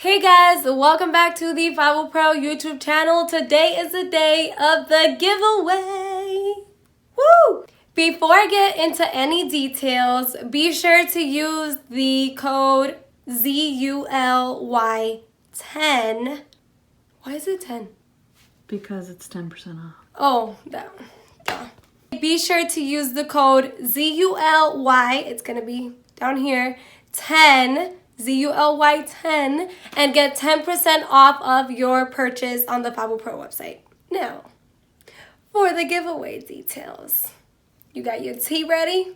Hey guys, welcome back to the FabuPRO YouTube channel. Today is the day of the giveaway. Woo! Before I get into any details, be sure to use the code ZULY10. Why is it 10? Because it's 10% off. Oh, that. Be sure to use the code ZULY, it's gonna be down here, 10. ZULY10 and get 10% off of your purchase on the FabuPRO website. Now, for the giveaway details. You got your tea ready?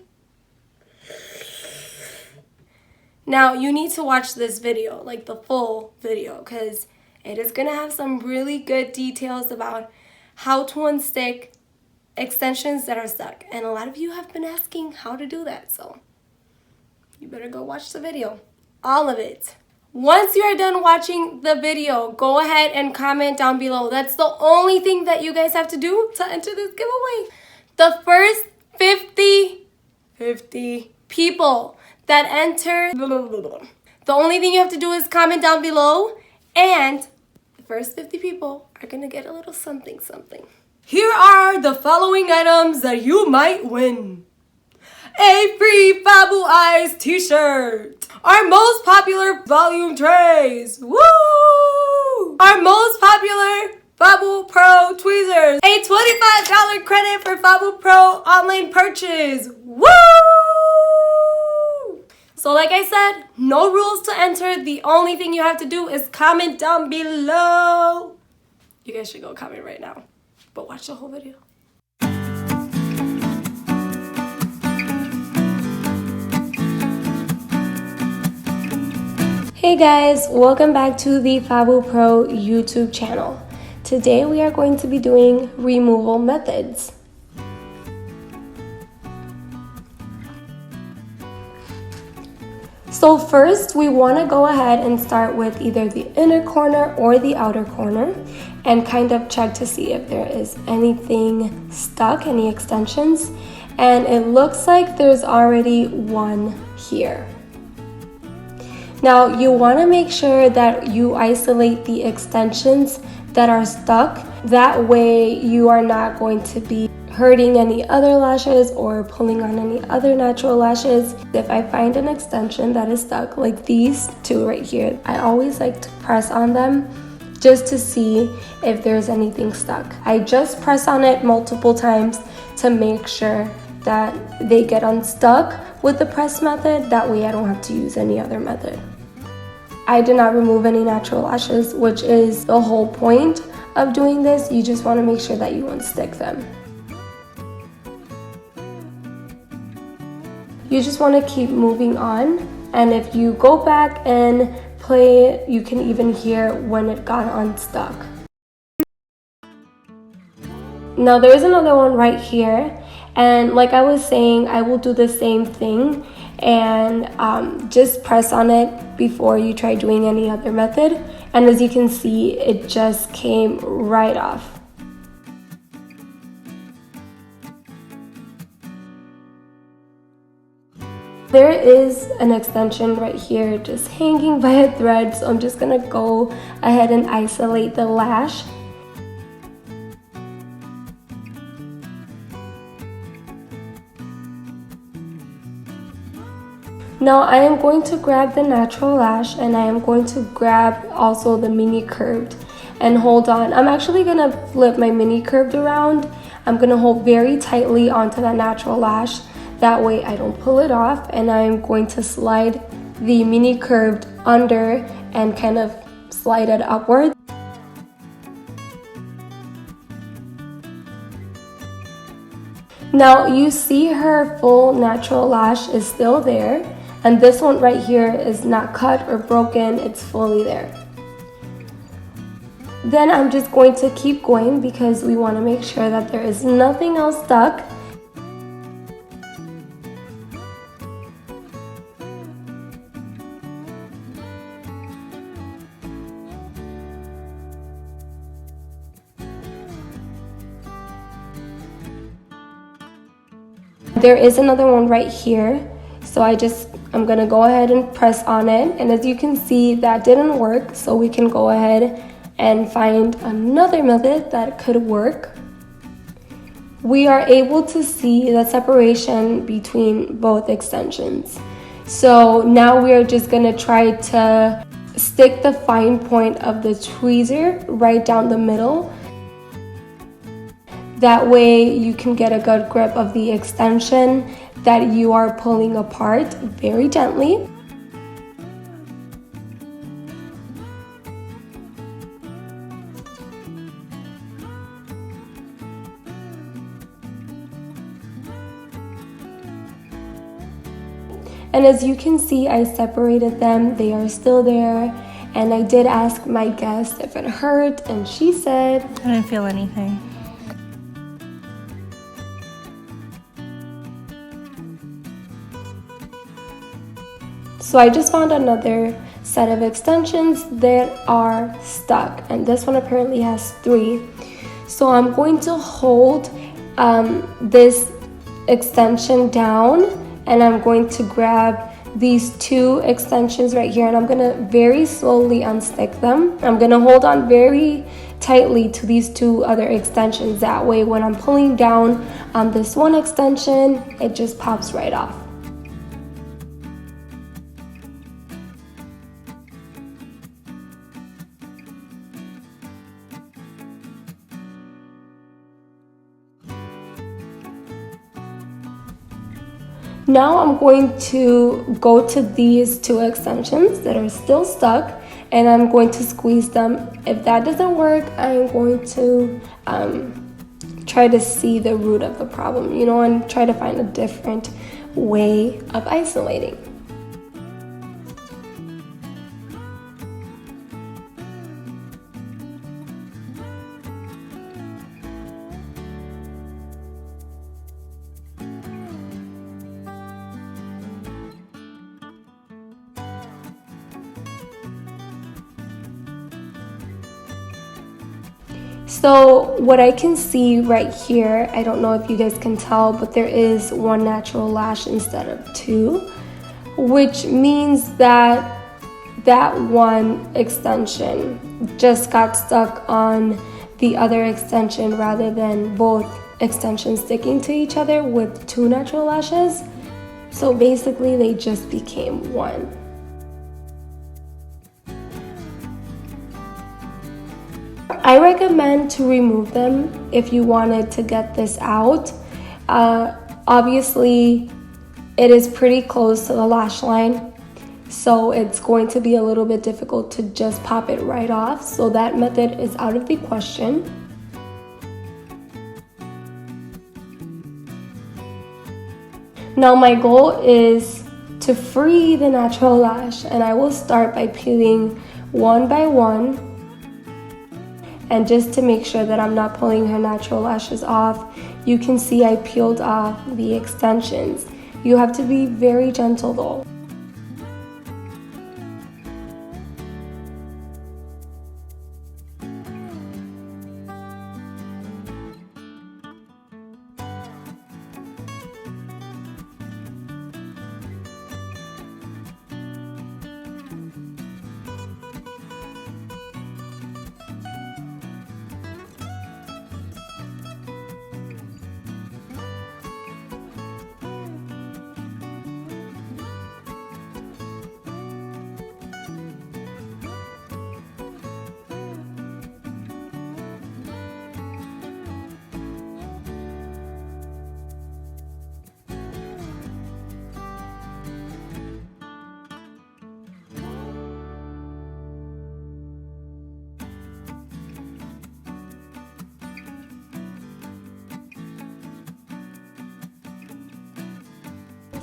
Now, you need to watch this video, like the full video, because it is going to have some really good details about how to unstick extensions that are stuck. And a lot of you have been asking how to do that, so you better go watch the video. All of it. Once you are done watching the video, go ahead and comment down below. That's the only thing that you guys have to do to enter this giveaway. The first 50 people that enter, the only thing you have to do is comment down below, and the first 50 people are gonna get a little something. Here are the following items that you might win. A free Fabu Eyes t-shirt. Our most popular volume trays. Woo! Our most popular FabuPRO tweezers. A $25 credit for FabuPRO online purchase. Woo! So like I said, no rules to enter. The only thing you have to do is comment down below. You guys should go comment right now. But watch the whole video. Hey guys, welcome back to the FabuPRO YouTube channel. Today we are going to be doing removal methods. So first we want to go ahead and start with either the inner corner or the outer corner and kind of check to see if there is anything stuck, any extensions. And it looks like there's already one here. Now you want to make sure that you isolate the extensions that are stuck. That way you are not going to be hurting any other lashes or pulling on any other natural lashes. If I find an extension that is stuck, like these two right here, I always like to press on them just to see if there's anything stuck. I just press on it multiple times to make sure that they get unstuck with the press method. That way I don't have to use any other method. I did not remove any natural lashes, which is the whole point of doing this. You just want to make sure that you unstick them. You just want to keep moving on, and if you go back and play it, you can even hear when it got unstuck. Now there's another one right here, and like I was saying, I will do the same thing and just press on it before you try doing any other method. And as you can see, it just came right off. There is an extension right here just hanging by a thread, so I'm just gonna go ahead and isolate the lash. Now I am going to grab the natural lash, and I am going to grab also the mini curved and hold on. I'm actually gonna flip my mini curved around. I'm gonna hold very tightly onto that natural lash. That way I don't pull it off, and I'm going to slide the mini curved under and kind of slide it upwards. Now you see her full natural lash is still there. And this one right here is not cut or broken, it's fully there. Then I'm just going to keep going because we want to make sure that there is nothing else stuck. There is another one right here, so I just I'm gonna go ahead and press on it, and as you can see, that didn't work, so we can go ahead and find another method that could work. We are able to see the separation between both extensions. So now we are just gonna try to stick the fine point of the tweezer right down the middle. That way you can get a good grip of the extension that you are pulling apart very gently. And as you can see, I separated them. They are still there. And I did ask my guest if it hurt, and she said, I didn't feel anything. So I just found another set of extensions that are stuck, and this one apparently has 3. So I'm going to hold this extension down, and I'm going to grab these 2 extensions right here, and I'm gonna very slowly unstick them. I'm gonna hold on very tightly to these 2 other extensions. That way when I'm pulling down on this one extension, it just pops right off. Now I'm going to go to these 2 extensions that are still stuck, and I'm going to squeeze them. If that doesn't work, I'm going to try to see the root of the problem, you know, and try to find a different way of isolating. So what I can see right here, I don't know if you guys can tell, but there is 1 natural lash instead of 2, which means that that 1 extension just got stuck on the other extension rather than both extensions sticking to each other with 2 natural lashes. So basically they just became 1. I recommend to remove them if you wanted to get this out. Obviously, it is pretty close to the lash line, so it's going to be a little bit difficult to just pop it right off. So that method is out of the question. Now my goal is to free the natural lash, and I will start by peeling one by one. And just to make sure that I'm not pulling her natural lashes off, you can see I peeled off the extensions. You have to be very gentle though.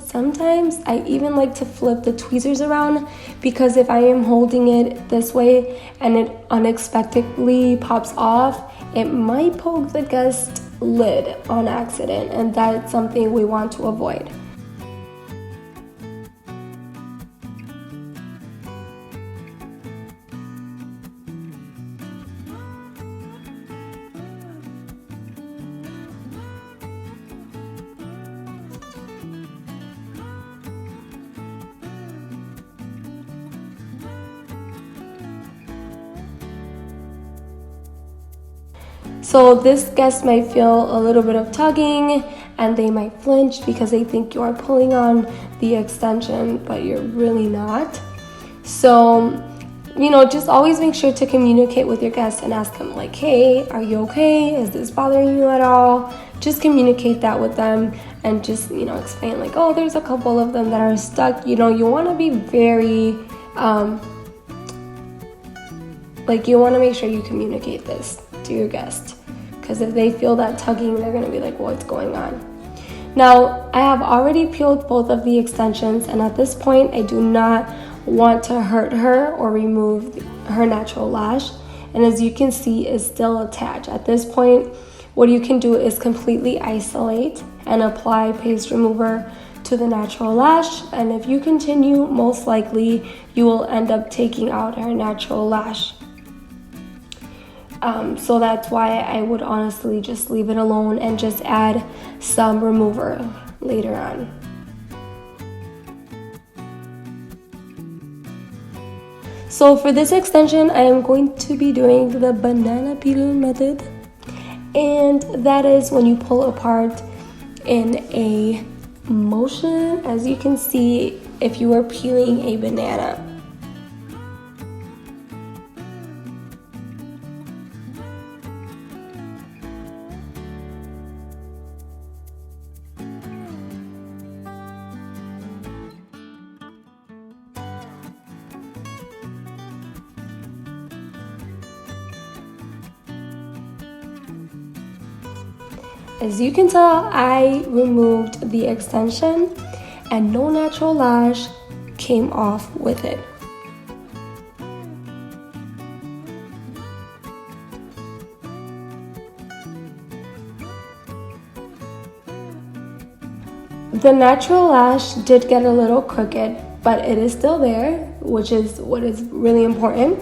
Sometimes I even like to flip the tweezers around, because if I am holding it this way and it unexpectedly pops off, it might poke the guest lid on accident, and that's something we want to avoid. So this guest might feel a little bit of tugging and they might flinch because they think you are pulling on the extension, but you're really not. So, just always make sure to communicate with your guest and ask them like, hey, are you okay? Is this bothering you at all? Just communicate that with them and just, explain like, oh, there's a couple of them that are stuck. You want to be very, you want to make sure you communicate this to your guest. Because if they feel that tugging, they're going to be like, what's going on? Now, I have already peeled both of the extensions, and at this point, I do not want to hurt her or remove her natural lash. And as you can see, it's still attached. At this point, what you can do is completely isolate and apply paste remover to the natural lash. And if you continue, most likely you will end up taking out her natural lash. So that's why I would honestly just leave it alone and just add some remover later on. So for this extension, I am going to be doing the banana peel method. And that is when you pull apart in a motion, as you can see, if you were peeling a banana. As you can tell, I removed the extension and no natural lash came off with it. The natural lash did get a little crooked, but it is still there, which is what is really important.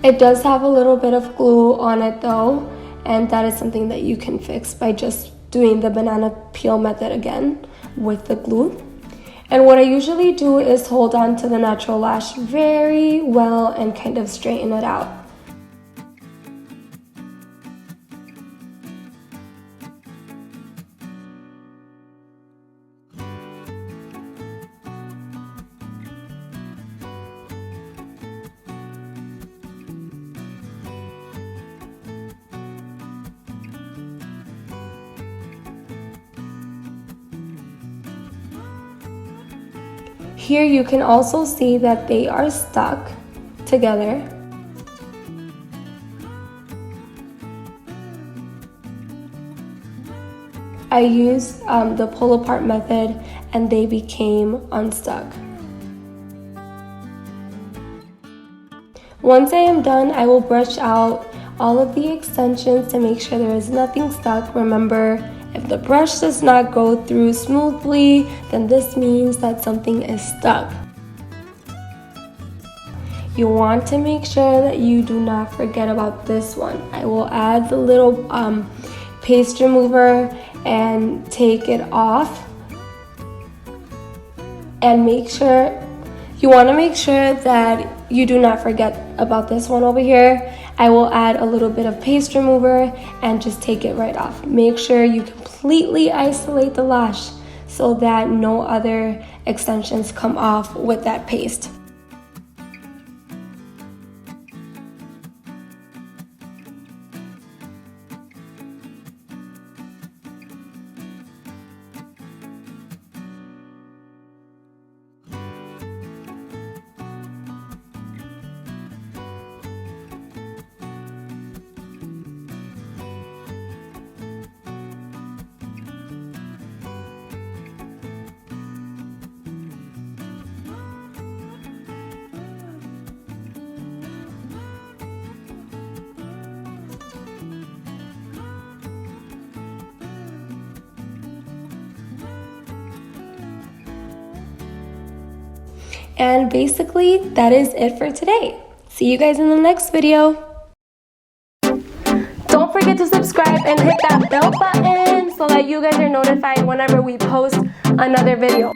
It does have a little bit of glue on it though, and that is something that you can fix by just doing the banana peel method again with the glue. And what I usually do is hold on to the natural lash very well and kind of straighten it out. Here you can also see that they are stuck together. I used the pull apart method and they became unstuck. Once I am done, I will brush out all of the extensions to make sure there is nothing stuck. Remember, if the brush does not go through smoothly, then this means that something is stuck. You want to make sure that you do not forget about this one. I will add the little paste remover and take it off. And you want to make sure that you do not forget about this one over here. I will add a little bit of paste remover and just take it right off. Make sure you completely isolate the lash so that no other extensions come off with that paste. And basically, that is it for today. See you guys in the next video. Don't forget to subscribe and hit that bell button so that you guys are notified whenever we post another video.